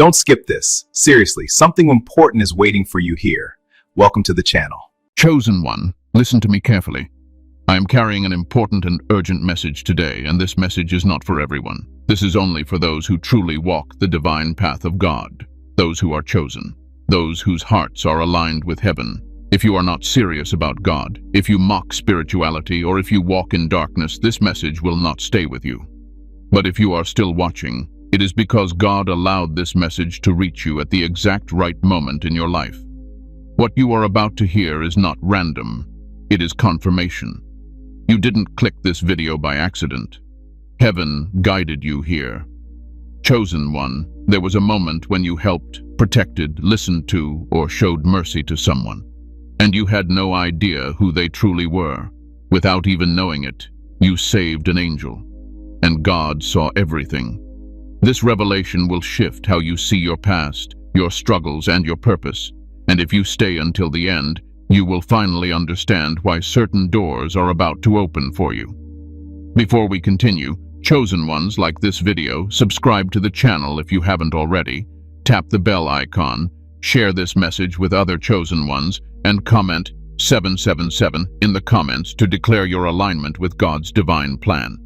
Don't skip this. Seriously, something important is waiting for you here. Welcome to the channel. Chosen one, listen to me carefully. I am carrying an important and urgent message today, and this message is not for everyone. This is only for those who truly walk the divine path of God, those who are chosen, those whose hearts are aligned with heaven. If you are not serious about God, if you mock spirituality, or if you walk in darkness, this message will not stay with you. But if you are still watching, it is because God allowed this message to reach you at the exact right moment in your life. What you are about to hear is not random, it is confirmation. You didn't click this video by accident. Heaven guided you here. Chosen one, there was a moment when you helped, protected, listened to, or showed mercy to someone. And you had no idea who they truly were. Without even knowing it, you saved an angel. And God saw everything. This revelation will shift how you see your past, your struggles, and your purpose. And if you stay until the end, you will finally understand why certain doors are about to open for you. Before we continue, chosen ones like this video, subscribe to the channel if you haven't already, tap the bell icon, share this message with other chosen ones, and comment 777 in the comments to declare your alignment with God's divine plan.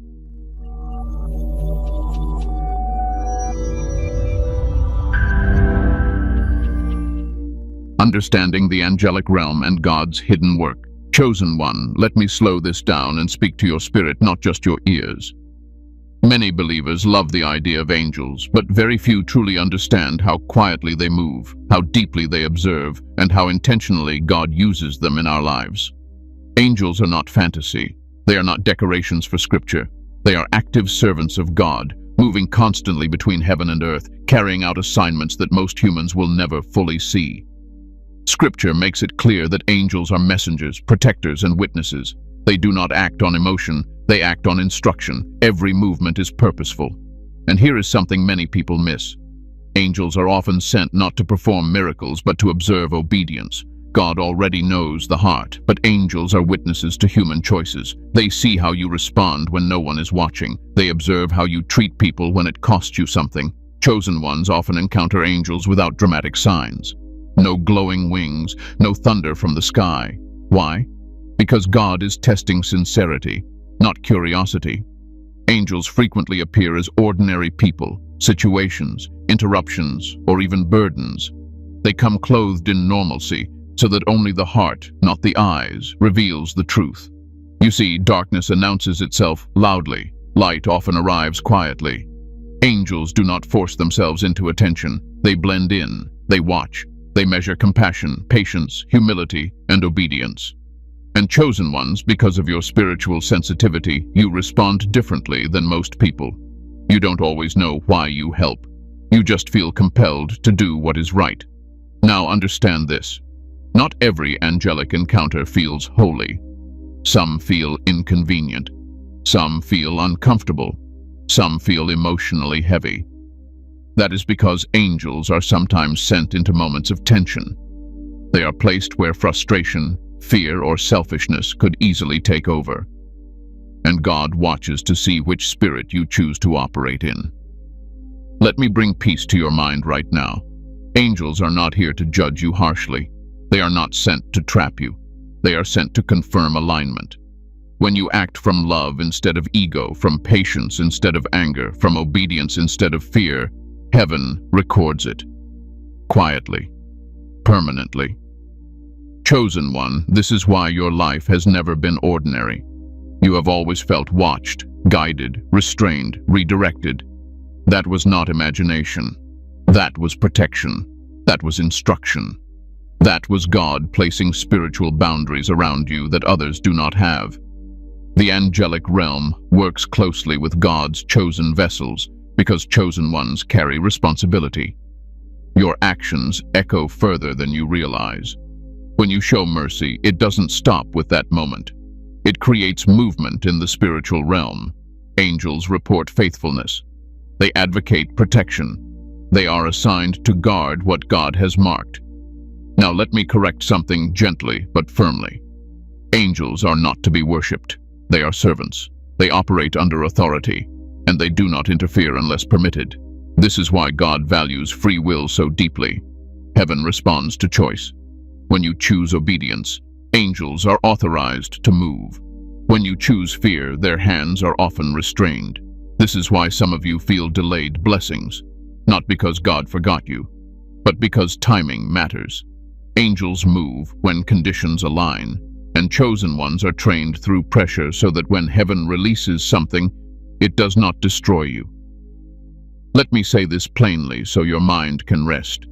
Understanding the angelic realm and God's hidden work. Chosen one, let me slow this down and speak to your spirit, not just your ears. Many believers love the idea of angels, but very few truly understand how quietly they move, how deeply they observe, and how intentionally God uses them in our lives. Angels are not fantasy. They are not decorations for scripture. They are active servants of God, moving constantly between heaven and earth, carrying out assignments that most humans will never fully see. Scripture makes it clear that angels are messengers, protectors, and witnesses. They do not act on emotion, they act on instruction. Every movement is purposeful. And here is something many people miss. Angels are often sent not to perform miracles, but to observe obedience. God already knows the heart, but angels are witnesses to human choices. They see how you respond when no one is watching. They observe how you treat people when it costs you something. Chosen ones often encounter angels without dramatic signs. No glowing wings, no thunder from the sky. Why? Because God is testing sincerity, not curiosity. Angels frequently appear as ordinary people, situations, interruptions, or even burdens. They come clothed in normalcy, so that only the heart, not the eyes, reveals the truth. You see, darkness announces itself loudly. Light often arrives quietly. Angels do not force themselves into attention. They blend in, they watch. They measure compassion, patience, humility, and obedience. And chosen ones, because of your spiritual sensitivity, you respond differently than most people. You don't always know why you help. You just feel compelled to do what is right. Now understand this. Not every angelic encounter feels holy. Some feel inconvenient. Some feel uncomfortable. Some feel emotionally heavy. That is because angels are sometimes sent into moments of tension. They are placed where frustration, fear, or selfishness could easily take over. And God watches to see which spirit you choose to operate in. Let me bring peace to your mind right now. Angels are not here to judge you harshly. They are not sent to trap you. They are sent to confirm alignment. When you act from love instead of ego, from patience instead of anger, from obedience instead of fear, heaven records it. Quietly. Permanently. Chosen one, this is why your life has never been ordinary. You have always felt watched, guided, restrained, redirected. That was not imagination. That was protection. That was instruction. That was God placing spiritual boundaries around you that others do not have. The angelic realm works closely with God's chosen vessels because chosen ones carry responsibility. Your actions echo further than you realize. When you show mercy, it doesn't stop with that moment. It creates movement in the spiritual realm. Angels report faithfulness. They advocate protection. They are assigned to guard what God has marked. Now let me correct something gently but firmly. Angels are not to be worshipped. They are servants. They operate under authority, and they do not interfere unless permitted. This is why God values free will so deeply. Heaven responds to choice. When you choose obedience, angels are authorized to move. When you choose fear, their hands are often restrained. This is why some of you feel delayed blessings, not because God forgot you, but because timing matters. Angels move when conditions align, and chosen ones are trained through pressure so that when heaven releases something, it does not destroy you. Let me say this plainly so your mind can rest.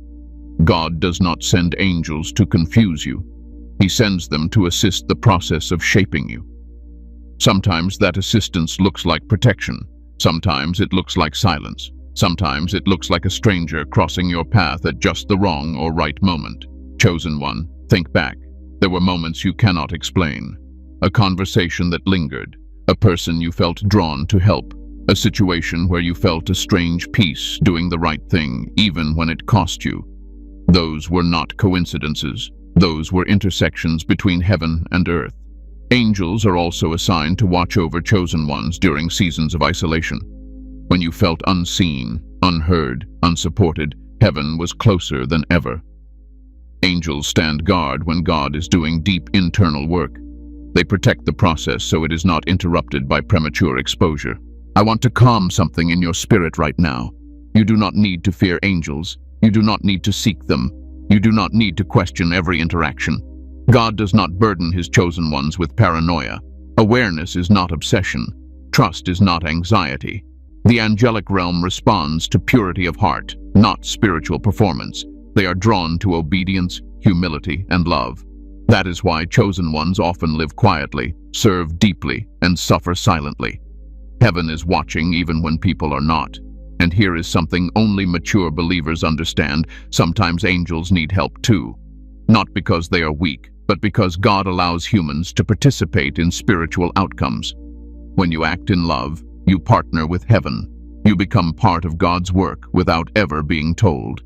God does not send angels to confuse you. He sends them to assist the process of shaping you. Sometimes that assistance looks like protection. Sometimes it looks like silence. Sometimes it looks like a stranger crossing your path at just the wrong or right moment. Chosen one, think back. There were moments you cannot explain. A conversation that lingered. A person you felt drawn to help. A situation where you felt a strange peace doing the right thing, even when it cost you. Those were not coincidences. Those were intersections between heaven and earth. Angels are also assigned to watch over chosen ones during seasons of isolation. When you felt unseen, unheard, unsupported, heaven was closer than ever. Angels stand guard when God is doing deep internal work. They protect the process so it is not interrupted by premature exposure. I want to calm something in your spirit right now. You do not need to fear angels. You do not need to seek them. You do not need to question every interaction. God does not burden his chosen ones with paranoia. Awareness is not obsession. Trust is not anxiety. The angelic realm responds to purity of heart, not spiritual performance. They are drawn to obedience, humility, and love. That is why chosen ones often live quietly, serve deeply, and suffer silently. Heaven is watching even when people are not. And here is something only mature believers understand. Sometimes angels need help too. Not because they are weak, but because God allows humans to participate in spiritual outcomes. When you act in love, you partner with heaven. You become part of God's work without ever being told.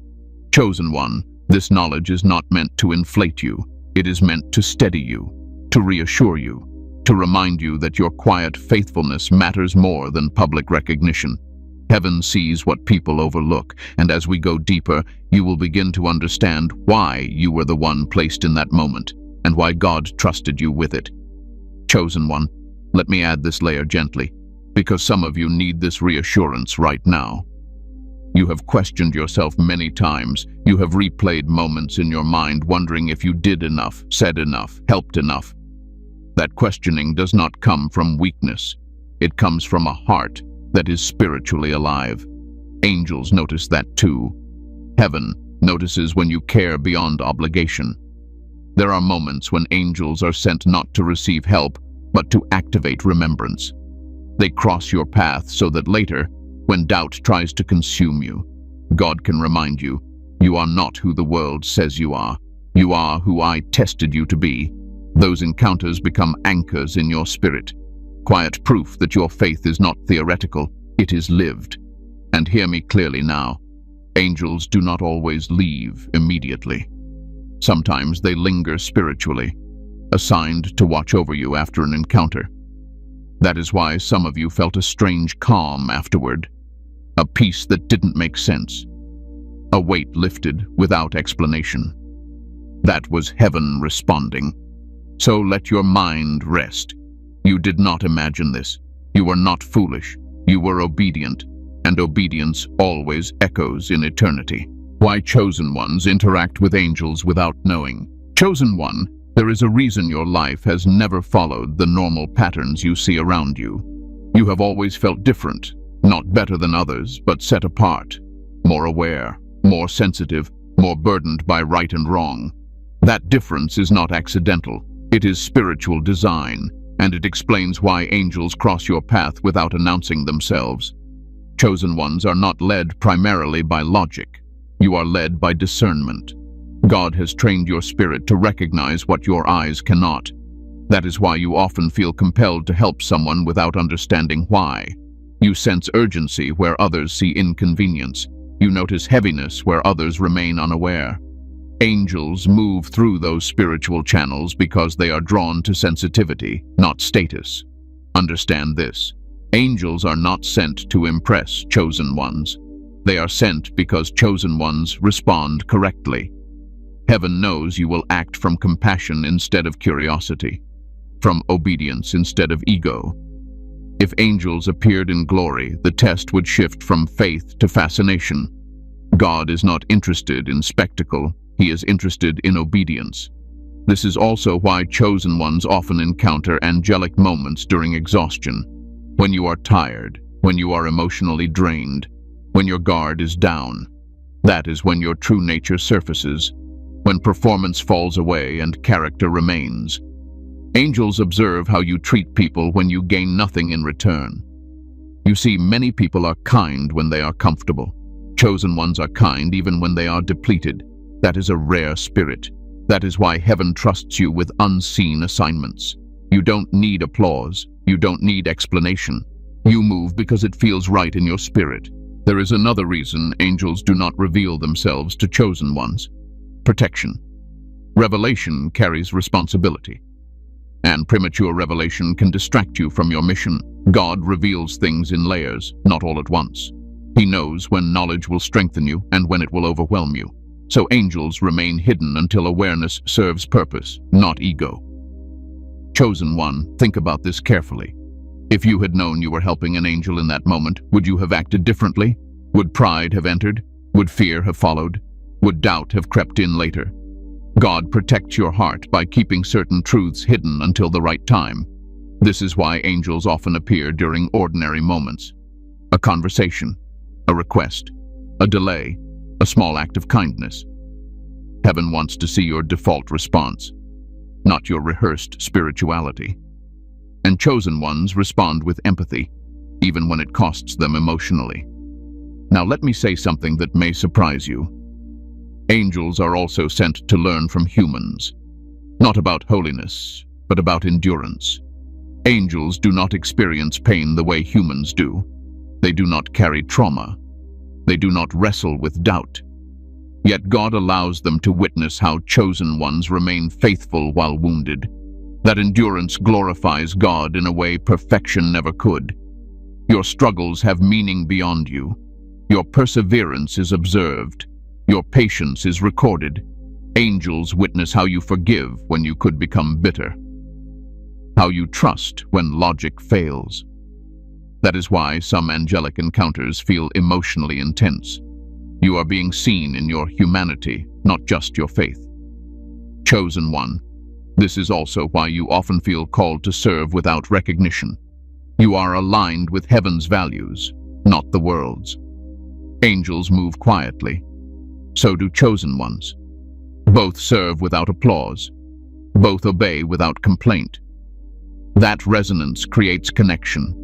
Chosen one, this knowledge is not meant to inflate you. It is meant to steady you, to reassure you, to remind you that your quiet faithfulness matters more than public recognition. Heaven sees what people overlook, and as we go deeper, you will begin to understand why you were the one placed in that moment, and why God trusted you with it. Chosen one, let me add this layer gently, because some of you need this reassurance right now. You have questioned yourself many times. You have replayed moments in your mind wondering if you did enough, said enough, helped enough. That questioning does not come from weakness. It comes from a heart that is spiritually alive. Angels notice that too. Heaven notices when you care beyond obligation. There are moments when angels are sent not to receive help, but to activate remembrance. They cross your path so that later, when doubt tries to consume you, God can remind you, you are not who the world says you are. You are who I tested you to be. Those encounters become anchors in your spirit. Quiet proof that your faith is not theoretical, it is lived. And hear me clearly now. Angels do not always leave immediately. Sometimes they linger spiritually, assigned to watch over you after an encounter. That is why some of you felt a strange calm afterward, a peace that didn't make sense, a weight lifted without explanation. That was heaven responding. So let your mind rest. You did not imagine this. You were not foolish. You were obedient, and obedience always echoes in eternity. Why chosen ones interact with angels without knowing? Chosen one, there is a reason your life has never followed the normal patterns you see around you. You have always felt different, not better than others, but set apart, more aware, more sensitive, more burdened by right and wrong. That difference is not accidental. It is spiritual design, and it explains why angels cross your path without announcing themselves. Chosen ones are not led primarily by logic. You are led by discernment. God has trained your spirit to recognize what your eyes cannot. That is why you often feel compelled to help someone without understanding why. You sense urgency where others see inconvenience. You notice heaviness where others remain unaware. Angels move through those spiritual channels because they are drawn to sensitivity, not status. Understand this. Angels are not sent to impress chosen ones. They are sent because chosen ones respond correctly. Heaven knows you will act from compassion instead of curiosity, from obedience instead of ego. If angels appeared in glory, the test would shift from faith to fascination. God is not interested in spectacle, he is interested in obedience. This is also why chosen ones often encounter angelic moments during exhaustion. When you are tired, when you are emotionally drained, when your guard is down. That is when your true nature surfaces, when performance falls away and character remains. Angels observe how you treat people when you gain nothing in return. You see, many people are kind when they are comfortable. Chosen ones are kind even when they are depleted. That is a rare spirit. That is why heaven trusts you with unseen assignments. You don't need applause. You don't need explanation. You move because it feels right in your spirit. There is another reason angels do not reveal themselves to chosen ones. Protection. Revelation carries responsibility. And premature revelation can distract you from your mission. God reveals things in layers, not all at once. He knows when knowledge will strengthen you and when it will overwhelm you. So angels remain hidden until awareness serves purpose, not ego. Chosen one, think about this carefully. If you had known you were helping an angel in that moment, would you have acted differently? Would pride have entered? Would fear have followed? Would doubt have crept in later? God protects your heart by keeping certain truths hidden until the right time. This is why angels often appear during ordinary moments. A conversation, a request, a delay, a small act of kindness. Heaven wants to see your default response, not your rehearsed spirituality. And chosen ones respond with empathy, even when it costs them emotionally. Now let me say something that may surprise you. Angels are also sent to learn from humans, not about holiness, but about endurance. Angels do not experience pain the way humans do. They do not carry trauma. They do not wrestle with doubt. Yet God allows them to witness how chosen ones remain faithful while wounded. That endurance glorifies God in a way perfection never could. Your struggles have meaning beyond you. Your perseverance is observed. Your patience is recorded. Angels witness how you forgive when you could become bitter. How you trust when logic fails. That is why some angelic encounters feel emotionally intense. You are being seen in your humanity, not just your faith. Chosen one. This is also why you often feel called to serve without recognition. You are aligned with heaven's values, not the world's. Angels move quietly. So do chosen ones. Both serve without applause. Both obey without complaint. That resonance creates connection.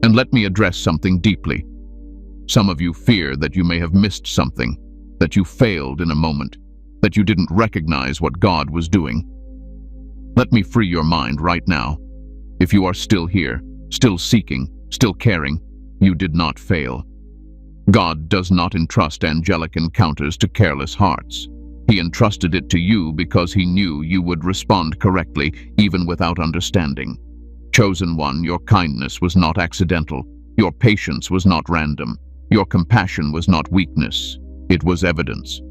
And let me address something deeply. Some of you fear that you may have missed something, that you failed in a moment, that you didn't recognize what God was doing. Let me free your mind right now. If you are still here, still seeking, still caring, you did not fail. God does not entrust angelic encounters to careless hearts. He entrusted it to you because he knew you would respond correctly, even without understanding. Chosen one, your kindness was not accidental. Your patience was not random. Your compassion was not weakness. It was evidence.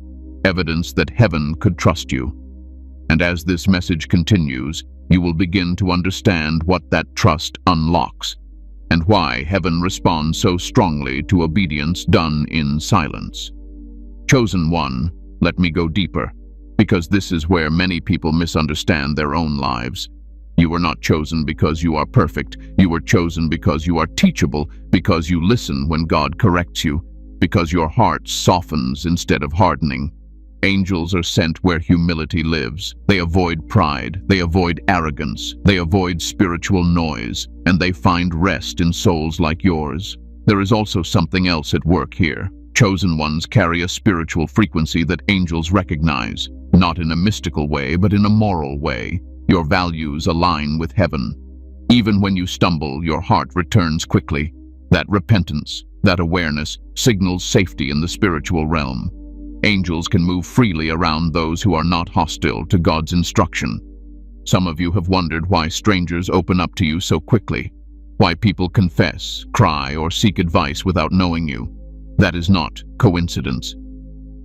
Evidence that heaven could trust you. And as this message continues, you will begin to understand what that trust unlocks, and why heaven responds so strongly to obedience done in silence. Chosen one, let me go deeper, because this is where many people misunderstand their own lives. You were not chosen because you are perfect. You were chosen because you are teachable, because you listen when God corrects you, because your heart softens instead of hardening. Angels are sent where humility lives. They avoid pride, they avoid arrogance, they avoid spiritual noise, and they find rest in souls like yours. There is also something else at work here. Chosen ones carry a spiritual frequency that angels recognize, not in a mystical way, but in a moral way. Your values align with heaven. Even when you stumble, your heart returns quickly. That repentance, that awareness, signals safety in the spiritual realm. Angels can move freely around those who are not hostile to God's instruction. Some of you have wondered why strangers open up to you so quickly, why people confess, cry, or seek advice without knowing you. That is not coincidence.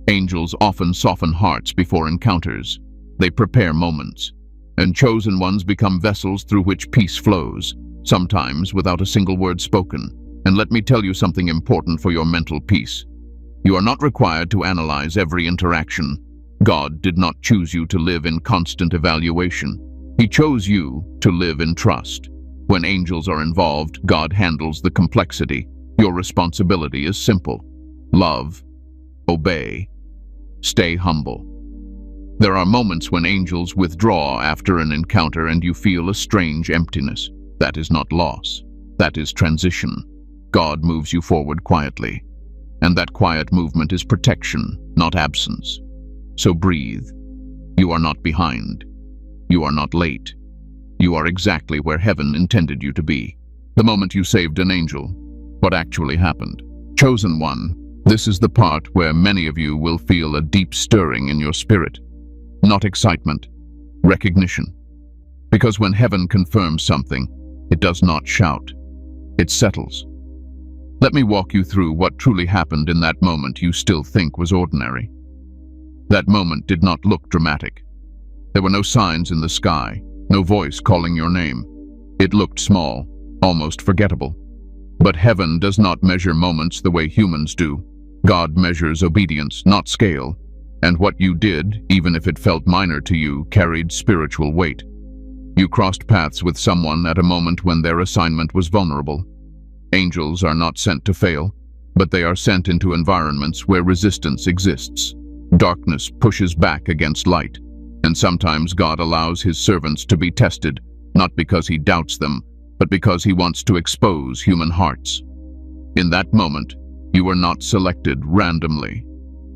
Angels often soften hearts before encounters. They prepare moments, and chosen ones become vessels through which peace flows, sometimes without a single word spoken. And let me tell you something important for your mental peace. You are not required to analyze every interaction. God did not choose you to live in constant evaluation. He chose you to live in trust. When angels are involved, God handles the complexity. Your responsibility is simple. Love, obey, stay humble. There are moments when angels withdraw after an encounter and you feel a strange emptiness. That is not loss. That is transition. God moves you forward quietly. And that quiet movement is protection, not absence. So breathe. You are not behind. You are not late. You are exactly where heaven intended you to be. The moment you saved an angel, what actually happened? Chosen one, this is the part where many of you will feel a deep stirring in your spirit. Not excitement, recognition. Because when heaven confirms something, it does not shout. It settles. Let me walk you through what truly happened in that moment you still think was ordinary. That moment did not look dramatic. There were no signs in the sky, no voice calling your name. It looked small, almost forgettable. But heaven does not measure moments the way humans do. God measures obedience, not scale. And what you did, even if it felt minor to you, carried spiritual weight. You crossed paths with someone at a moment when their assignment was vulnerable. Angels are not sent to fail, but they are sent into environments where resistance exists. Darkness pushes back against light, and sometimes God allows his servants to be tested, not because he doubts them, but because he wants to expose human hearts. In that moment, you were not selected randomly.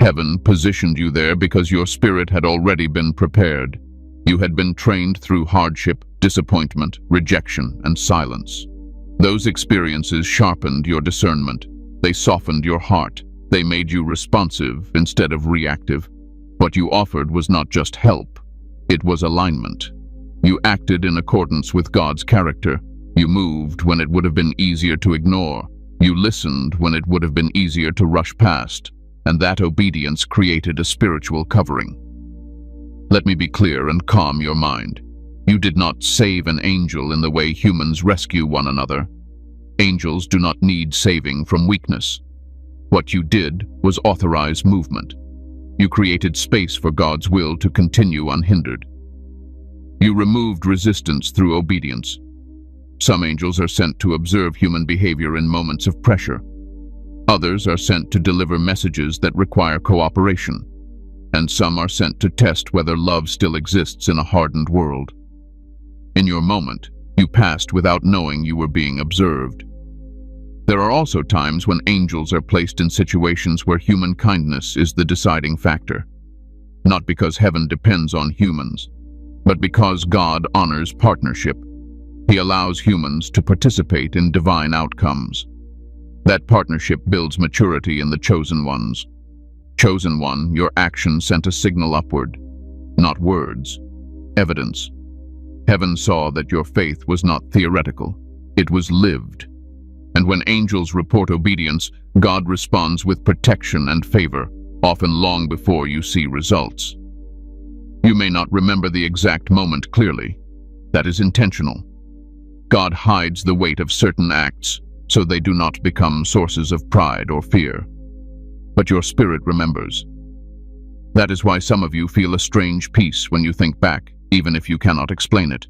Heaven positioned you there because your spirit had already been prepared. You had been trained through hardship, disappointment, rejection, and silence. Those experiences sharpened your discernment. They softened your heart. They made you responsive instead of reactive. What you offered was not just help. It was alignment. You acted in accordance with God's character. You moved when it would have been easier to ignore. You listened when it would have been easier to rush past. And that obedience created a spiritual covering. Let me be clear and calm your mind. You did not save an angel in the way humans rescue one another. Angels do not need saving from weakness. What you did was authorize movement. You created space for God's will to continue unhindered. You removed resistance through obedience. Some angels are sent to observe human behavior in moments of pressure. Others are sent to deliver messages that require cooperation. And some are sent to test whether love still exists in a hardened world. In your moment, you passed without knowing you were being observed. There are also times when angels are placed in situations where human kindness is the deciding factor. Not because heaven depends on humans, but because God honors partnership. He allows humans to participate in divine outcomes. That partnership builds maturity in the chosen ones. Chosen one, your action sent a signal upward, not words, evidence. Heaven saw that your faith was not theoretical, it was lived. And when angels report obedience, God responds with protection and favor, often long before you see results. You may not remember the exact moment clearly. That is intentional. God hides the weight of certain acts so they do not become sources of pride or fear. But your spirit remembers. That is why some of you feel a strange peace when you think back, even if you cannot explain it.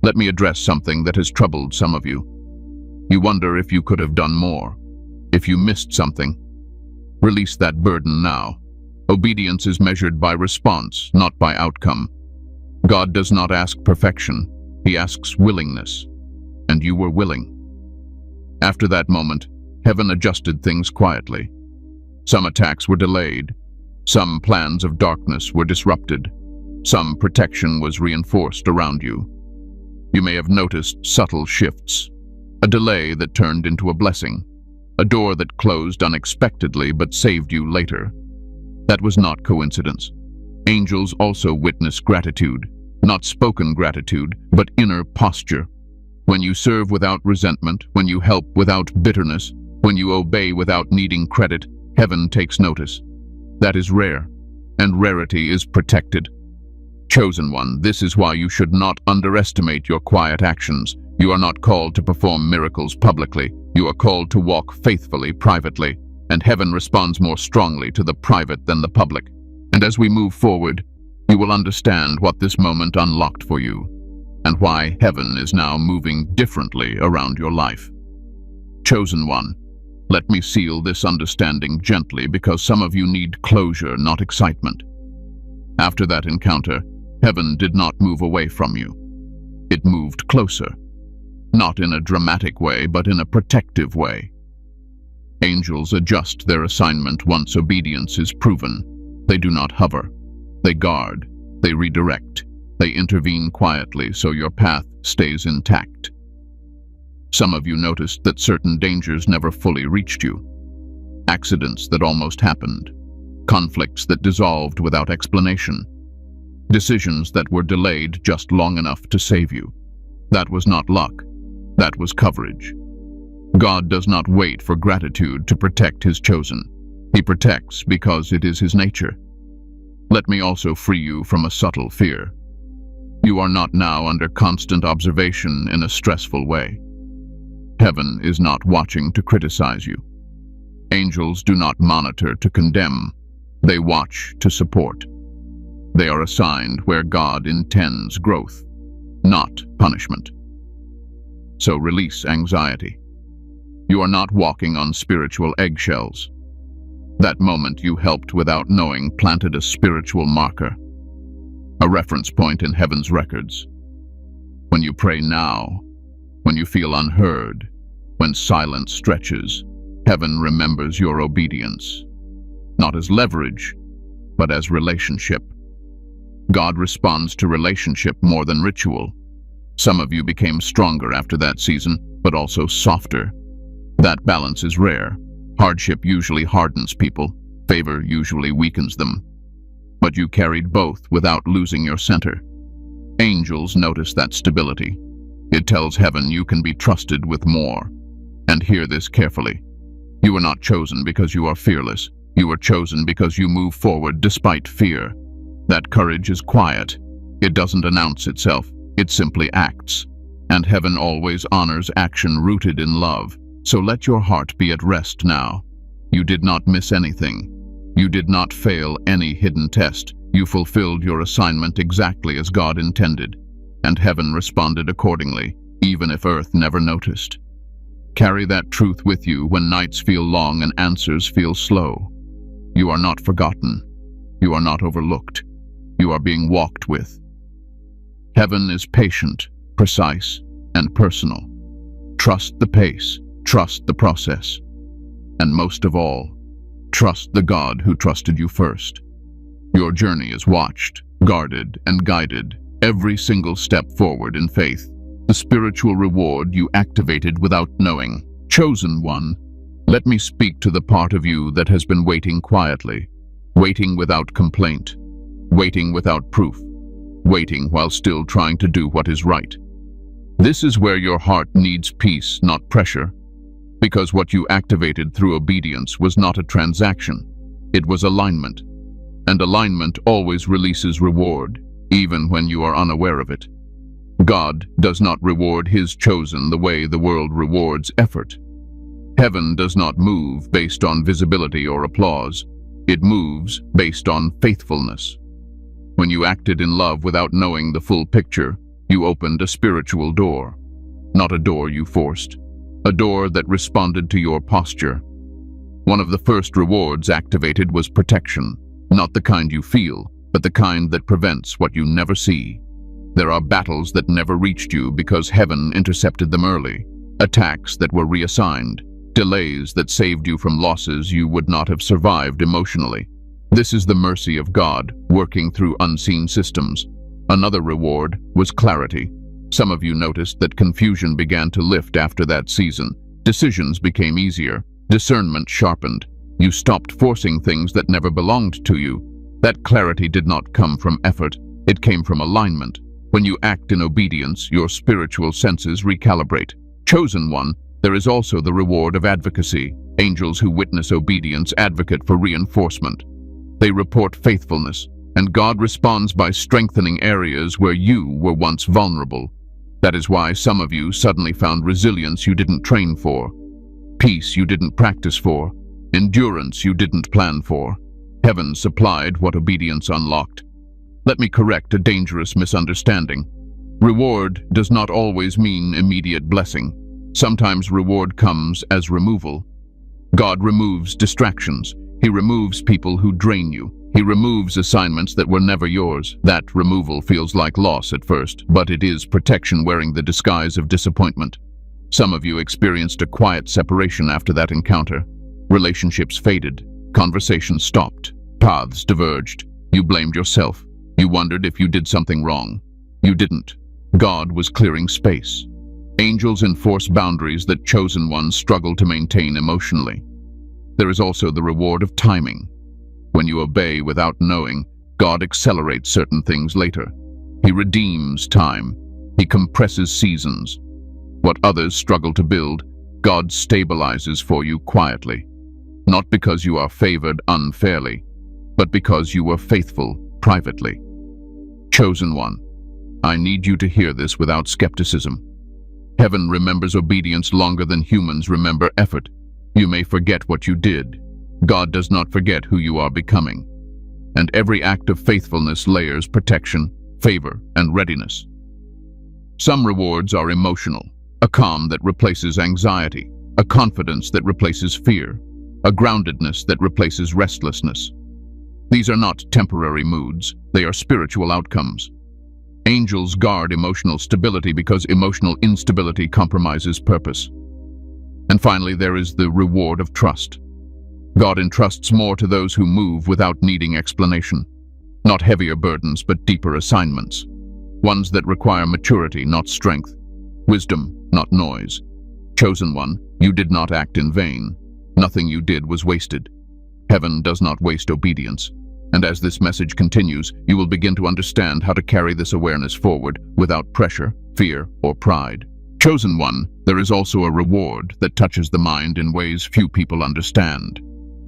Let me address something that has troubled some of you. You wonder if you could have done more, if you missed something. Release that burden now. Obedience is measured by response, not by outcome. God does not ask perfection, he asks willingness. And you were willing. After that moment, heaven adjusted things quietly. Some attacks were delayed. Some plans of darkness were disrupted. Some protection was reinforced around you. You may have noticed subtle shifts. A delay that turned into a blessing. A door that closed unexpectedly but saved you later. That was not coincidence. Angels also witness gratitude. Not spoken gratitude, but inner posture. When you serve without resentment, when you help without bitterness, When you obey without needing credit, heaven takes notice. That is rare, and rarity is protected. Chosen one, this is why you should not underestimate your quiet actions. You are not called to perform miracles publicly. You are called to walk faithfully privately, and heaven responds more strongly to the private than the public. And as we move forward, you will understand what this moment unlocked for you, and why heaven is now moving differently around your life. Chosen one, let me seal this understanding gently, because some of you need closure, not excitement. After that encounter, heaven did not move away from you. It moved closer, not in a dramatic way, but in a protective way. Angels adjust their assignment once obedience is proven. They do not hover. They guard. They redirect. They intervene quietly so your path stays intact. Some of you noticed that certain dangers never fully reached you. Accidents that almost happened. Conflicts that dissolved without explanation. Decisions that were delayed just long enough to save you. That was not luck. That was coverage. God does not wait for gratitude to protect his chosen. He protects because it is his nature. Let me also free you from a subtle fear. You are not now under constant observation in a stressful way. Heaven is not watching to criticize you. Angels do not monitor to condemn. They watch to support. They are assigned where God intends growth, not punishment. So release anxiety. You are not walking on spiritual eggshells. That moment you helped without knowing planted a spiritual marker, a reference point in heaven's records. When you pray now, when you feel unheard, when silence stretches, heaven remembers your obedience, not as leverage, but as relationship. God responds to relationship more than ritual. Some of you became stronger after that season, but also softer. That balance is rare. Hardship usually hardens people. Favor usually weakens them. But you carried both without losing your center. Angels notice that stability. It tells heaven you can be trusted with more. And hear this carefully. You are not chosen because you are fearless. You are chosen because you move forward despite fear. That courage is quiet. It doesn't announce itself. It simply acts. And heaven always honors action rooted in love. So let your heart be at rest now. You did not miss anything. You did not fail any hidden test. You fulfilled your assignment exactly as God intended. And heaven responded accordingly, even if earth never noticed. Carry that truth with you when nights feel long and answers feel slow. You are not forgotten. You are not overlooked. You are being walked with. Heaven is patient, precise, and personal. Trust the pace. Trust the process. And most of all, trust the God who trusted you first. Your journey is watched, guarded, and guided, every single step forward in faith. The spiritual reward you activated without knowing. Chosen one, let me speak to the part of you that has been waiting quietly, waiting without complaint, waiting without proof, waiting while still trying to do what is right. This is where your heart needs peace, not pressure. Because what you activated through obedience was not a transaction, it was alignment. And alignment always releases reward, even when you are unaware of it. God does not reward his chosen the way the world rewards effort. Heaven does not move based on visibility or applause. It moves based on faithfulness. When you acted in love without knowing the full picture, you opened a spiritual door. Not a door you forced. A door that responded to your posture. One of the first rewards activated was protection, not the kind you feel, but the kind that prevents what you never see. There are battles that never reached you because heaven intercepted them early, attacks that were reassigned, delays that saved you from losses you would not have survived emotionally. This is the mercy of God, working through unseen systems. Another reward was clarity. Some of you noticed that confusion began to lift after that season. Decisions became easier. Discernment sharpened. You stopped forcing things that never belonged to you. That clarity did not come from effort. It came from alignment. When you act in obedience, your spiritual senses recalibrate. Chosen one, There is also the reward of advocacy. Angels who witness obedience advocate for reinforcement. They report faithfulness, and God responds by strengthening areas where you were once vulnerable. That is why some of you suddenly found resilience you didn't train for, peace you didn't practice for, endurance you didn't plan for. Heaven supplied what obedience unlocked. Let me correct a dangerous misunderstanding. Reward does not always mean immediate blessing. Sometimes reward comes as removal. God removes distractions. He removes people who drain you. He removes assignments that were never yours. That removal feels like loss at first, but it is protection wearing the disguise of disappointment. Some of you experienced a quiet separation after that encounter. Relationships faded. Conversations stopped. Paths diverged. You blamed yourself. You wondered if you did something wrong. You didn't. God was clearing space. Angels enforce boundaries that chosen ones struggle to maintain emotionally. There is also the reward of timing. When you obey without knowing, God accelerates certain things later. He redeems time. He compresses seasons. What others struggle to build, God stabilizes for you quietly. Not because you are favored unfairly, but because you were faithful privately. Chosen one, I need you to hear this without skepticism. Heaven remembers obedience longer than humans remember effort. You may forget what you did. God does not forget who you are becoming. And every act of faithfulness layers protection, favor, and readiness. Some rewards are emotional, a calm that replaces anxiety, a confidence that replaces fear, a groundedness that replaces restlessness. These are not temporary moods, they are spiritual outcomes. Angels guard emotional stability because emotional instability compromises purpose. And finally, there is the reward of trust. God entrusts more to those who move without needing explanation. Not heavier burdens, but deeper assignments. Ones that require maturity, not strength. Wisdom, not noise. Chosen one, you did not act in vain. Nothing you did was wasted. Heaven does not waste obedience. And as this message continues, you will begin to understand how to carry this awareness forward without pressure, fear, or pride. Chosen one, there is also a reward that touches the mind in ways few people understand.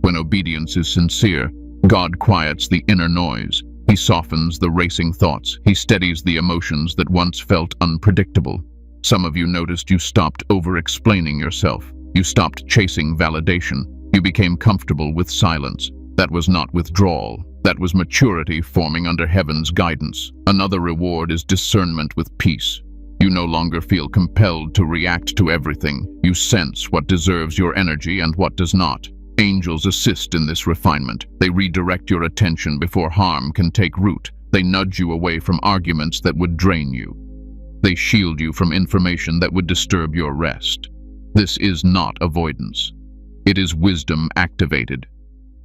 When obedience is sincere, God quiets the inner noise. He softens the racing thoughts. He steadies the emotions that once felt unpredictable. Some of you noticed you stopped over-explaining yourself. You stopped chasing validation. You became comfortable with silence. That was not withdrawal. That was maturity forming under heaven's guidance. Another reward is discernment with peace. You no longer feel compelled to react to everything. You sense what deserves your energy and what does not. Angels assist in this refinement. They redirect your attention before harm can take root. They nudge you away from arguments that would drain you. They shield you from information that would disturb your rest. This is not avoidance. It is wisdom activated.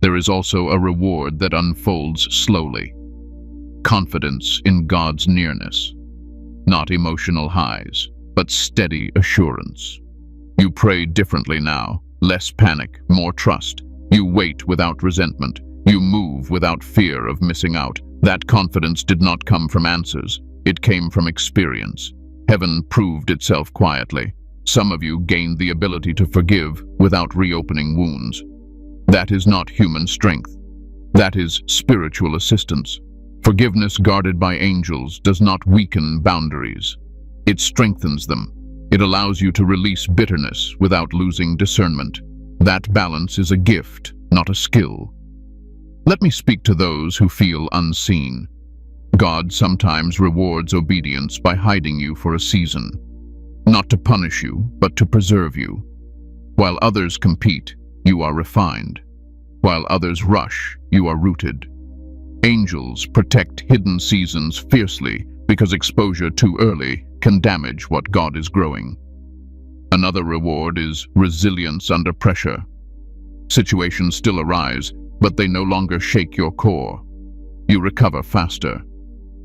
There is also a reward that unfolds slowly. Confidence in God's nearness. Not emotional highs, but steady assurance. You pray differently now. Less panic, more trust. You wait without resentment. You move without fear of missing out. That confidence did not come from answers. It came from experience. Heaven proved itself quietly. Some of you gained the ability to forgive without reopening wounds. That is not human strength. That is spiritual assistance. Forgiveness guarded by angels does not weaken boundaries. It strengthens them. It allows you to release bitterness without losing discernment. That balance is a gift, not a skill. Let me speak to those who feel unseen. God sometimes rewards obedience by hiding you for a season. Not to punish you, but to preserve you. While others compete, you are refined. While others rush, you are rooted. Angels protect hidden seasons fiercely because exposure too early can damage what God is growing. Another reward is resilience under pressure. Situations still arise, but they no longer shake your core. You recover faster.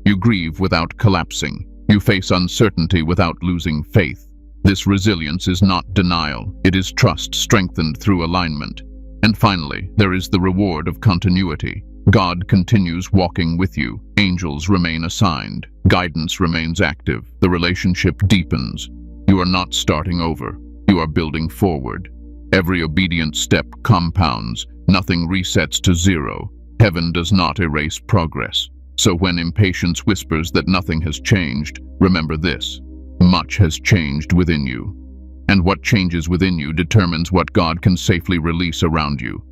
You grieve without collapsing. You face uncertainty without losing faith. This resilience is not denial. It is trust strengthened through alignment. And finally, there is the reward of continuity. God continues walking with you. Angels remain assigned. Guidance remains active. The relationship deepens. You are not starting over. You are building forward. Every obedient step compounds. Nothing resets to zero. Heaven does not erase progress. So when impatience whispers that nothing has changed, remember this: much has changed within you. And what changes within you determines what God can safely release around you.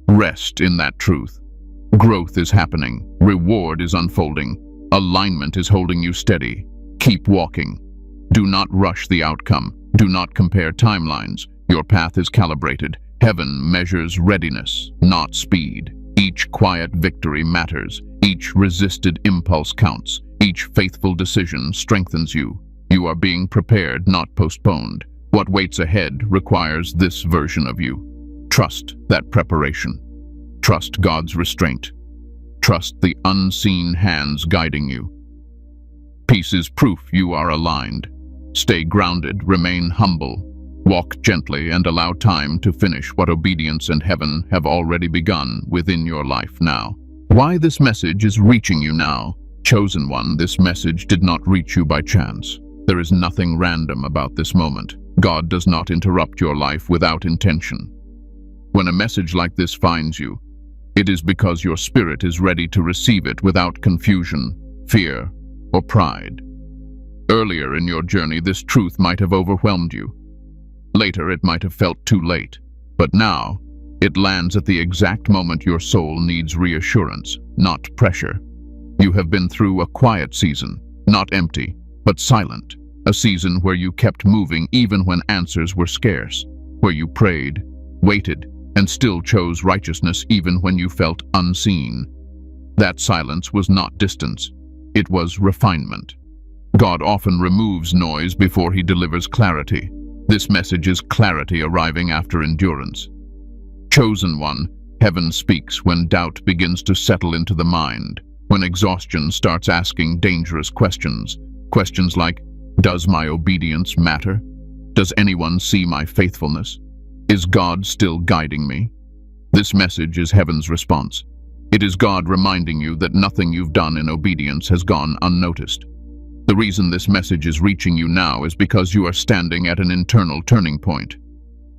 Rest in that truth. Growth is happening. Reward is unfolding. Alignment is holding you steady. Keep walking. Do not rush the outcome. Do not compare timelines. Your path is calibrated. Heaven measures readiness, not speed. Each quiet victory matters. Each resisted impulse counts. Each faithful decision strengthens you. You are being prepared, not postponed. What waits ahead requires this version of you. Trust that preparation. Trust God's restraint. Trust the unseen hands guiding you. Peace is proof you are aligned. Stay grounded, remain humble. Walk gently and allow time to finish what obedience and heaven have already begun within your life now. Why this message is reaching you now? Chosen one, this message did not reach you by chance. There is nothing random about this moment. God does not interrupt your life without intention. When a message like this finds you, it is because your spirit is ready to receive it without confusion, fear, or pride. Earlier in your journey, this truth might have overwhelmed you. Later, it might have felt too late. But now, it lands at the exact moment your soul needs reassurance, not pressure. You have been through a quiet season, not empty, but silent. A season where you kept moving even when answers were scarce, where you prayed, waited, and still chose righteousness even when you felt unseen. That silence was not distance. It was refinement. God often removes noise before he delivers clarity. This message is clarity arriving after endurance. Chosen one, heaven speaks when doubt begins to settle into the mind, when exhaustion starts asking dangerous questions. Questions like, does my obedience matter? Does anyone see my faithfulness? Is God still guiding me? This message is heaven's response. It is God reminding you that nothing you've done in obedience has gone unnoticed. The reason this message is reaching you now is because you are standing at an internal turning point.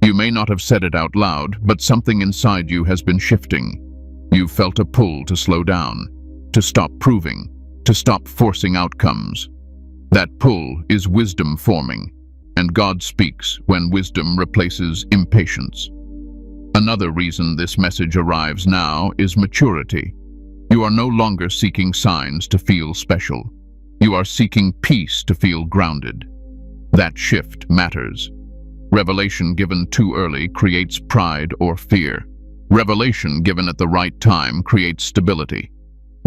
You may not have said it out loud, but something inside you has been shifting. You've felt a pull to slow down, to stop proving, to stop forcing outcomes. That pull is wisdom forming, and God speaks when wisdom replaces impatience. Another reason this message arrives now is maturity. You are no longer seeking signs to feel special. You are seeking peace to feel grounded. That shift matters. Revelation given too early creates pride or fear. Revelation given at the right time creates stability.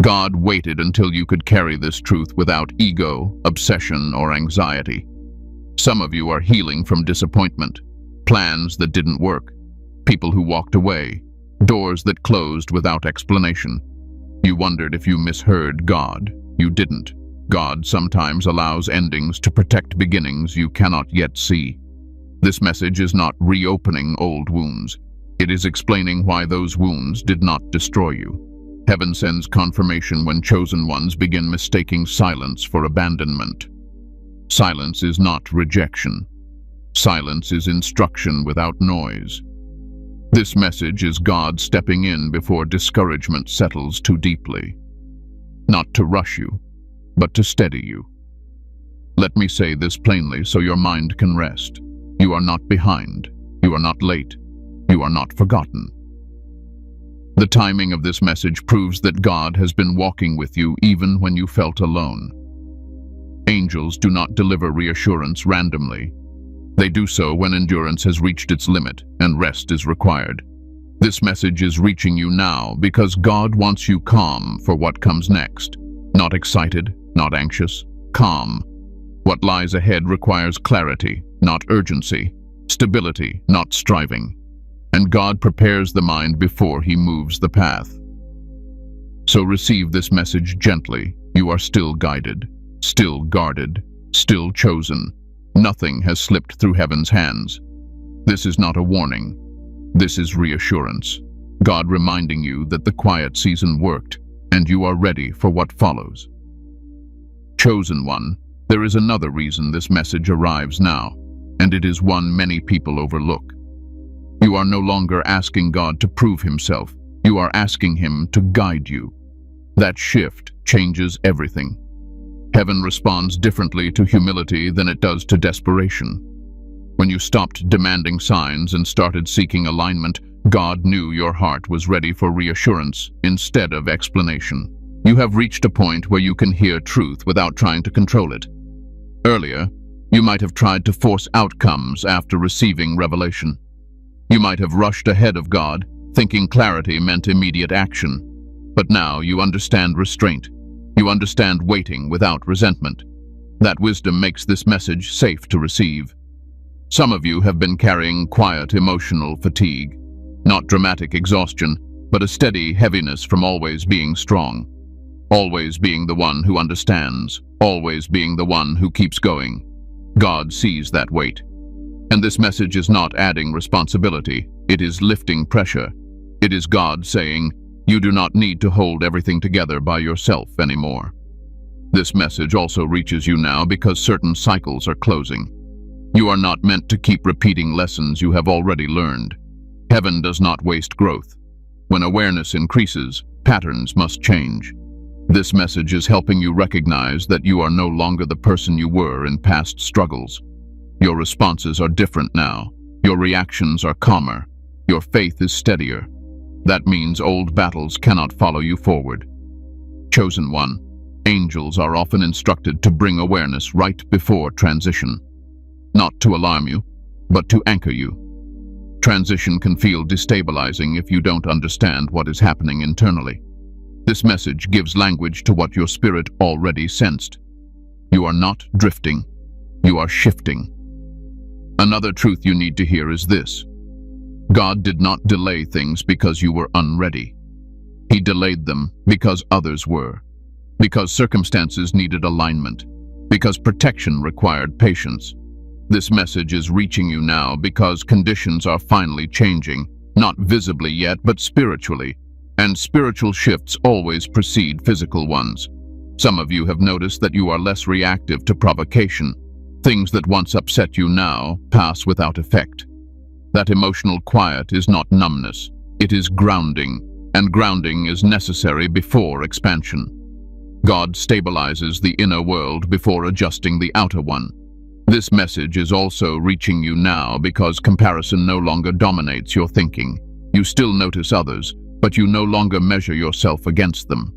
God waited until you could carry this truth without ego, obsession, or anxiety. Some of you are healing from disappointment, plans that didn't work, people who walked away, doors that closed without explanation. You wondered if you misheard God. You didn't. God sometimes allows endings to protect beginnings you cannot yet see. This message is not reopening old wounds. It is explaining why those wounds did not destroy you. Heaven sends confirmation when chosen ones begin mistaking silence for abandonment. Silence is not rejection. Silence is instruction without noise. This message is God stepping in before discouragement settles too deeply. Not to rush you, but to steady you. Let me say this plainly so your mind can rest. You are not behind. You are not late. You are not forgotten. The timing of this message proves that God has been walking with you even when you felt alone. Angels do not deliver reassurance randomly. They do so when endurance has reached its limit and rest is required. This message is reaching you now because God wants you calm for what comes next. Not excited, not anxious, calm. What lies ahead requires clarity, not urgency, stability, not striving. And God prepares the mind before he moves the path. So receive this message gently. You are still guided, still guarded, still chosen. Nothing has slipped through heaven's hands. This is not a warning. This is reassurance. God reminding you that the quiet season worked, and you are ready for what follows. Chosen one, there is another reason this message arrives now. and it is one many people overlook. You are no longer asking God to prove himself. You are asking him to guide you. That shift changes everything. Heaven responds differently to humility than it does to desperation. When you stopped demanding signs and started seeking alignment, God knew your heart was ready for reassurance instead of explanation. You have reached a point where you can hear truth without trying to control it. Earlier, you might have tried to force outcomes after receiving revelation. You might have rushed ahead of God, thinking clarity meant immediate action. But now you understand restraint. You understand waiting without resentment. That wisdom makes this message safe to receive. Some of you have been carrying quiet emotional fatigue, not dramatic exhaustion, but a steady heaviness from always being strong, always being the one who understands, always being the one who keeps going. God sees that weight. And this message is not adding responsibility, it is lifting pressure. It is God saying, you do not need to hold everything together by yourself anymore. This message also reaches you now because certain cycles are closing. You are not meant to keep repeating lessons you have already learned. Heaven does not waste growth. When awareness increases, patterns must change. This message is helping you recognize that you are no longer the person you were in past struggles. Your responses are different now. Your reactions are calmer. Your faith is steadier. That means old battles cannot follow you forward. Chosen one, angels are often instructed to bring awareness right before transition. Not to alarm you, but to anchor you. Transition can feel destabilizing if you don't understand what is happening internally. This message gives language to what your spirit already sensed. You are not drifting, you are shifting. Another truth you need to hear is this. God did not delay things because you were unready. He delayed them because others were, because circumstances needed alignment, because protection required patience. This message is reaching you now because conditions are finally changing, not visibly yet, but spiritually. And spiritual shifts always precede physical ones. Some of you have noticed that you are less reactive to provocation. Things that once upset you now pass without effect. That emotional quiet is not numbness, it is grounding, and grounding is necessary before expansion. God stabilizes the inner world before adjusting the outer one. This message is also reaching you now because comparison no longer dominates your thinking. You still notice others, but you no longer measure yourself against them.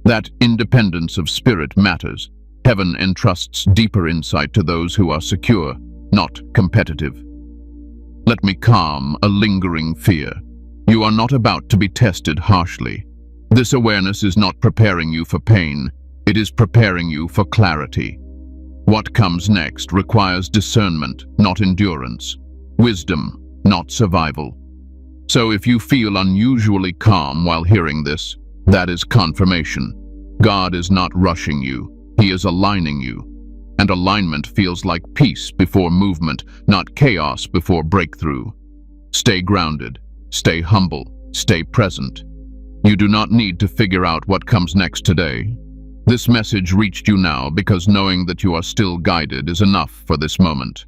That independence of spirit matters. Heaven entrusts deeper insight to those who are secure, not competitive. Let me calm a lingering fear. You are not about to be tested harshly. This awareness is not preparing you for pain. It is preparing you for clarity. What comes next requires discernment, not endurance. Wisdom, not survival. So if you feel unusually calm while hearing this, that is confirmation. God is not rushing you. He is aligning you. And alignment feels like peace before movement, not chaos before breakthrough. Stay grounded, stay humble, stay present. You do not need to figure out what comes next today. This message reached you now because knowing that you are still guided is enough for this moment.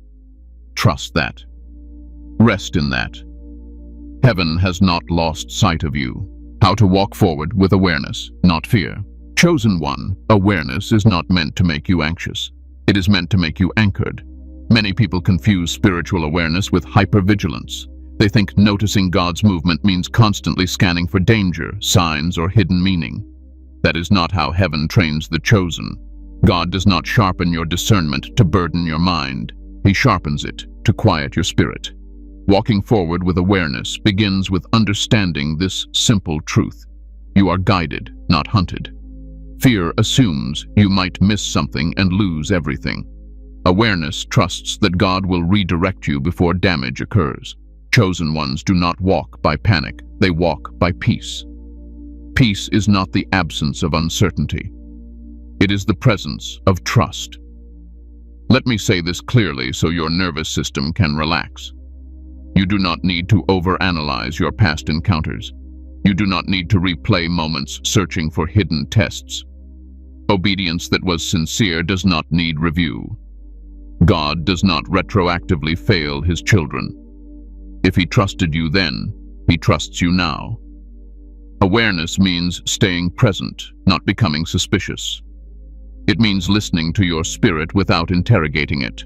Trust that. Rest in that. Heaven has not lost sight of you. How to walk forward with awareness, not fear. Chosen one, awareness is not meant to make you anxious. It is meant to make you anchored. Many people confuse spiritual awareness with hypervigilance. They think noticing God's movement means constantly scanning for danger, signs, or hidden meaning. That is not how heaven trains the chosen. God does not sharpen your discernment to burden your mind. He sharpens it to quiet your spirit. Walking forward with awareness begins with understanding this simple truth. You are guided, not hunted. Fear assumes you might miss something and lose everything. Awareness trusts that God will redirect you before damage occurs. Chosen ones do not walk by panic, they walk by peace. Peace is not the absence of uncertainty. It is the presence of trust. Let me say this clearly so your nervous system can relax. You do not need to overanalyze your past encounters. You do not need to replay moments searching for hidden tests. Obedience that was sincere does not need review. God does not retroactively fail his children. If he trusted you then, he trusts you now. Awareness means staying present, not becoming suspicious. It means listening to your spirit without interrogating it.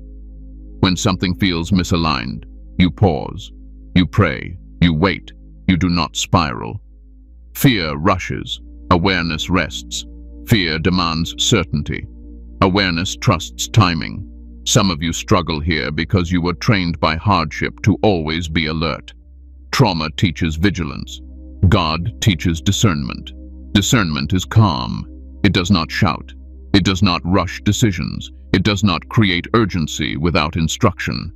When something feels misaligned, you pause, you pray, you wait, you do not spiral. Fear rushes, awareness rests. Fear demands certainty. Awareness trusts timing. Some of you struggle here because you were trained by hardship to always be alert. Trauma teaches vigilance. God teaches discernment. Discernment is calm. It does not shout. It does not rush decisions. It does not create urgency without instruction.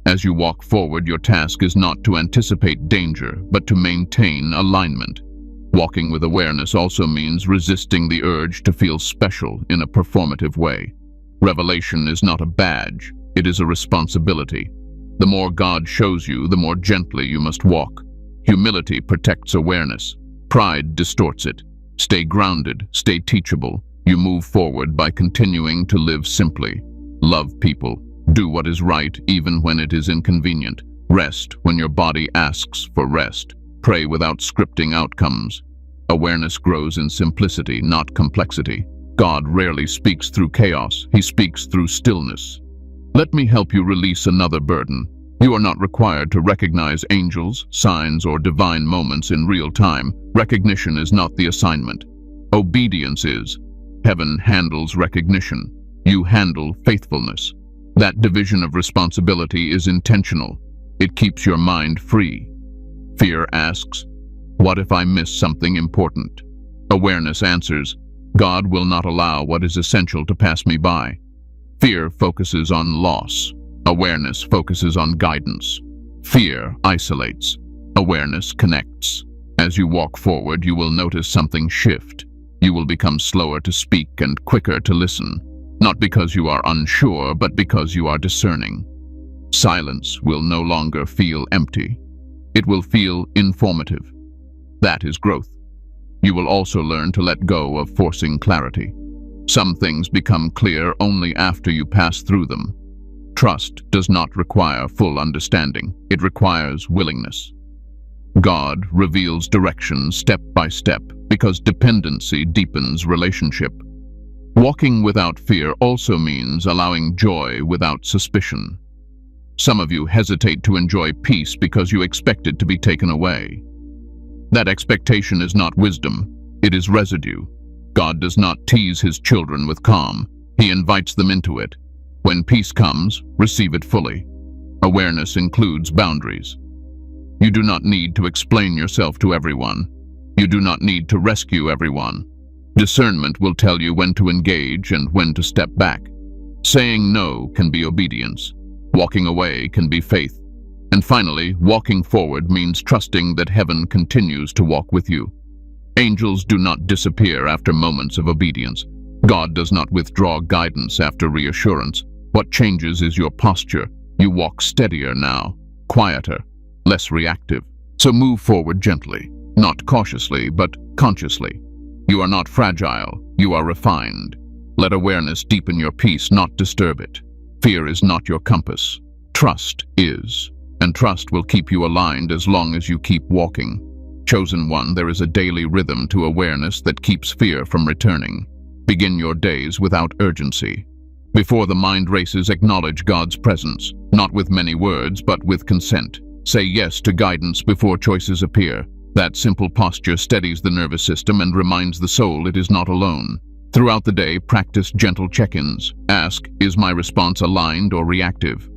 As you walk forward, your task is not to anticipate danger, but to maintain alignment. Walking with awareness also means resisting the urge to feel special in a performative way. Revelation is not a badge, it is a responsibility. The more God shows you, the more gently you must walk. Humility protects awareness. Pride distorts it. Stay grounded, stay teachable. You move forward by continuing to live simply. Love people. Do what is right even when it is inconvenient. Rest when your body asks for rest. Pray without scripting outcomes. Awareness grows in simplicity, not complexity. God rarely speaks through chaos. He speaks through stillness. Let me help you release another burden. You are not required to recognize angels, signs, or divine moments in real time. Recognition is not the assignment. Obedience is. Heaven handles recognition. You handle faithfulness. That division of responsibility is intentional. It keeps your mind free. Fear asks, what if I miss something important? Awareness answers, God will not allow what is essential to pass me by. Fear focuses on loss. Awareness focuses on guidance. Fear isolates. Awareness connects. As you walk forward, you will notice something shift. You will become slower to speak and quicker to listen. Not because you are unsure, but because you are discerning. Silence will no longer feel empty. It will feel informative. That is growth. You will also learn to let go of forcing clarity. Some things become clear only after you pass through them. Trust does not require full understanding. It requires willingness. God reveals direction step by step because dependency deepens relationship. Walking without fear also means allowing joy without suspicion. Some of you hesitate to enjoy peace because you expect it to be taken away. That expectation is not wisdom, it is residue. God does not tease his children with calm. He invites them into it. When peace comes, receive it fully. Awareness includes boundaries. You do not need to explain yourself to everyone. You do not need to rescue everyone. Discernment will tell you when to engage and when to step back. Saying no can be obedience. Walking away can be faith. And finally, walking forward means trusting that heaven continues to walk with you. Angels do not disappear after moments of obedience. God does not withdraw guidance after reassurance. What changes is your posture. You walk steadier now, quieter, less reactive. So move forward gently, not cautiously, but consciously. You are not fragile, you are refined. Let awareness deepen your peace, not disturb it. Fear is not your compass. Trust is. And trust will keep you aligned as long as you keep walking. Chosen one, there is a daily rhythm to awareness that keeps fear from returning. Begin your days without urgency. Before the mind races, acknowledge God's presence, not with many words, but with consent. Say yes to guidance before choices appear. That simple posture steadies the nervous system and reminds the soul it is not alone. Throughout the day, practice gentle check-ins. Ask, is my response aligned or reactive?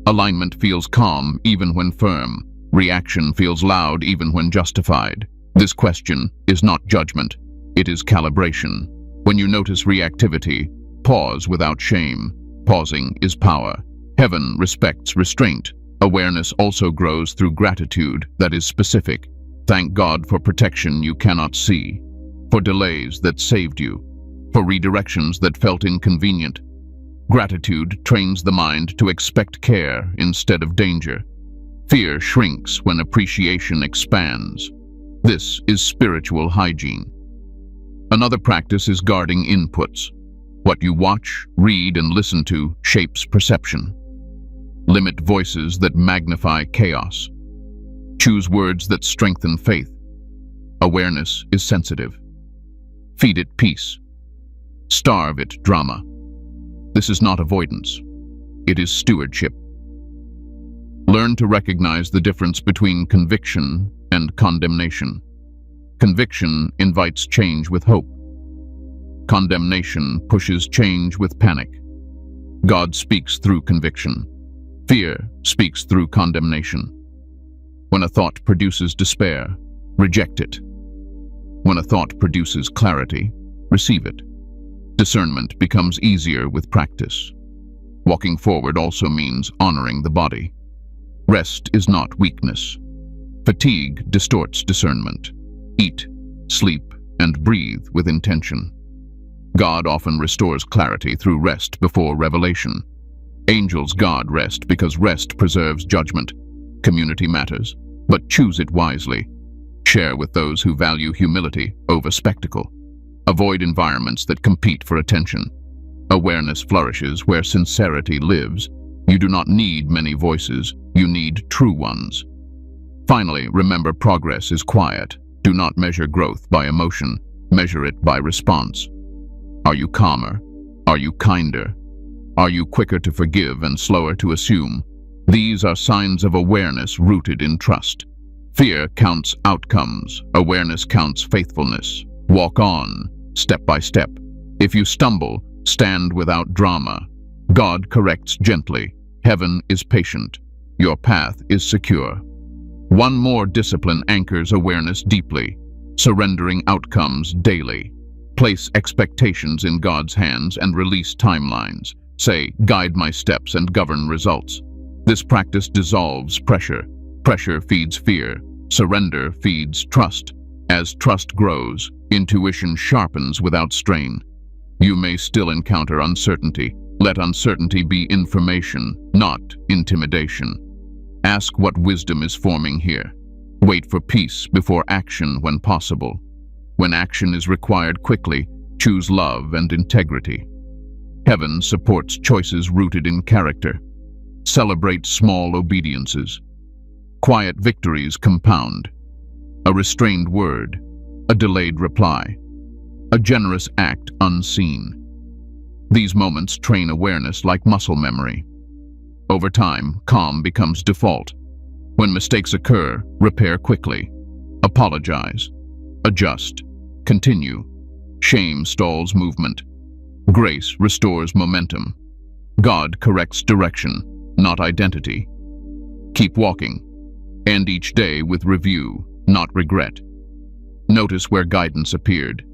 Alignment feels calm even when firm. Reaction feels loud even when justified. This question is not judgment. It is calibration. When you notice reactivity, pause without shame. Pausing is power. Heaven respects restraint. Awareness also grows through gratitude that is specific. Thank God for protection you cannot see, for delays that saved you, for redirections that felt inconvenient. Gratitude trains the mind to expect care instead of danger. Fear shrinks when appreciation expands. This is spiritual hygiene. Another practice is guarding inputs. What you watch, read, and listen to shapes perception. Limit voices that magnify chaos. Choose words that strengthen faith. Awareness is sensitive. Feed it peace. Starve it drama. This is not avoidance. It is stewardship. Learn to recognize the difference between conviction and condemnation. Conviction invites change with hope. Condemnation pushes change with panic. God speaks through conviction. Fear speaks through condemnation. When a thought produces despair, reject it. When a thought produces clarity, receive it. Discernment becomes easier with practice. Walking forward also means honoring the body. Rest is not weakness. Fatigue distorts discernment. Eat, sleep, and breathe with intention. God often restores clarity through rest before revelation. Angels guard rest because rest preserves judgment. Community matters, but choose it wisely. Share with those who value humility over spectacle. Avoid environments that compete for attention. Awareness flourishes where sincerity lives. You do not need many voices, you need true ones. Finally, remember progress is quiet. Do not measure growth by emotion, measure it by response. Are you calmer? Are you kinder? Are you quicker to forgive and slower to assume? These are signs of awareness rooted in trust. Fear counts outcomes. Awareness counts faithfulness. Walk on, step by step. If you stumble, stand without drama. God corrects gently. Heaven is patient. Your path is secure. One more discipline anchors awareness deeply, surrendering outcomes daily. Place expectations in God's hands and release timelines. Say, guide my steps and govern results. This practice dissolves pressure. Pressure feeds fear. Surrender feeds trust. As trust grows, intuition sharpens without strain. You may still encounter uncertainty. Let uncertainty be information, not intimidation. Ask what wisdom is forming here. Wait for peace before action when possible. When action is required quickly, choose love and integrity. Heaven supports choices rooted in character. Celebrate small obediences. Quiet victories compound. A restrained word, a delayed reply, a generous act unseen. These moments train awareness like muscle memory. Over time, calm becomes default. When mistakes occur, repair quickly. Apologize. Adjust. Continue. Shame stalls movement. Grace restores momentum. God corrects direction, not identity. Keep walking. End each day with review, not regret. Notice where guidance appeared.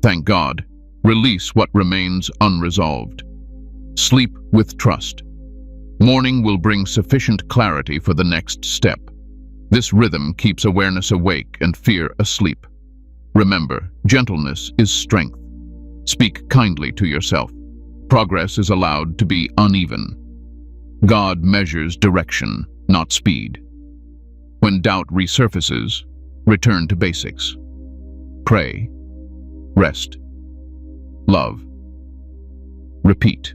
Thank God. Release what remains unresolved. Sleep with trust. Morning will bring sufficient clarity for the next step. This rhythm keeps awareness awake and fear asleep. Remember, gentleness is strength. Speak kindly to yourself. Progress is allowed to be uneven. God measures direction, not speed. When doubt resurfaces, return to basics. Pray. Rest. Love. Repeat.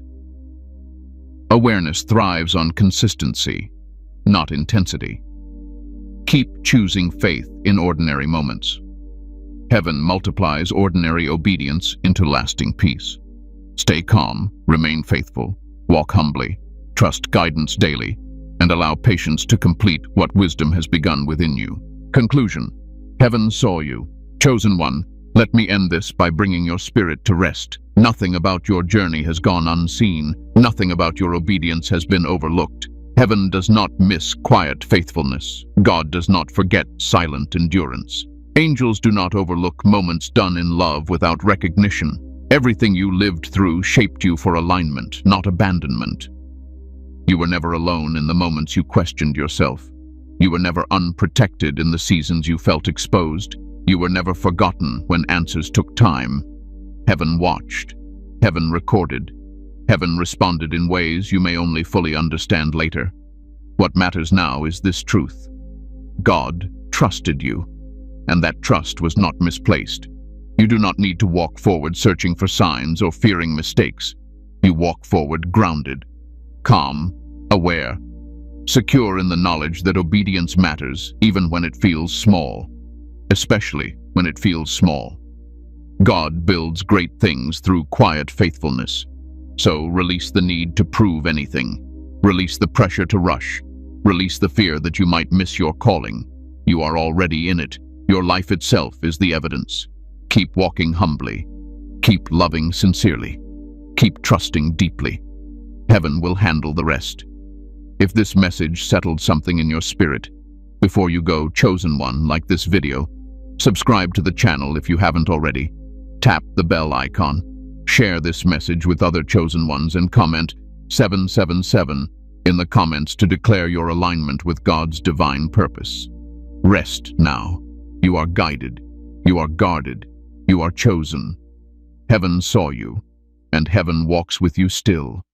Awareness thrives on consistency, not intensity. Keep choosing faith in ordinary moments. Heaven multiplies ordinary obedience into lasting peace. Stay calm, remain faithful, walk humbly, trust guidance daily, and allow patience to complete what wisdom has begun within you. Conclusion. Heaven saw you. Chosen one, let me end this by bringing your spirit to rest. Nothing about your journey has gone unseen. Nothing about your obedience has been overlooked. Heaven does not miss quiet faithfulness. God does not forget silent endurance. Angels do not overlook moments done in love without recognition. Everything you lived through shaped you for alignment, not abandonment. You were never alone in the moments you questioned yourself. You were never unprotected in the seasons you felt exposed. You were never forgotten when answers took time. Heaven watched. Heaven recorded. Heaven responded in ways you may only fully understand later. What matters now is this truth. God trusted you, and that trust was not misplaced. You do not need to walk forward searching for signs or fearing mistakes. You walk forward grounded, calm, aware, secure in the knowledge that obedience matters even when it feels small, especially when it feels small. God builds great things through quiet faithfulness. So release the need to prove anything. Release the pressure to rush. Release the fear that you might miss your calling. You are already in it. Your life itself is the evidence. Keep walking humbly. Keep loving sincerely. Keep trusting deeply. Heaven will handle the rest. If this message settled something in your spirit, before you go, chosen one, like this video, subscribe to the channel if you haven't already. Tap the bell icon. Share this message with other chosen ones and comment 777 in the comments to declare your alignment with God's divine purpose. Rest now. You are guided. You are guarded. You are chosen. Heaven saw you, and heaven walks with you still.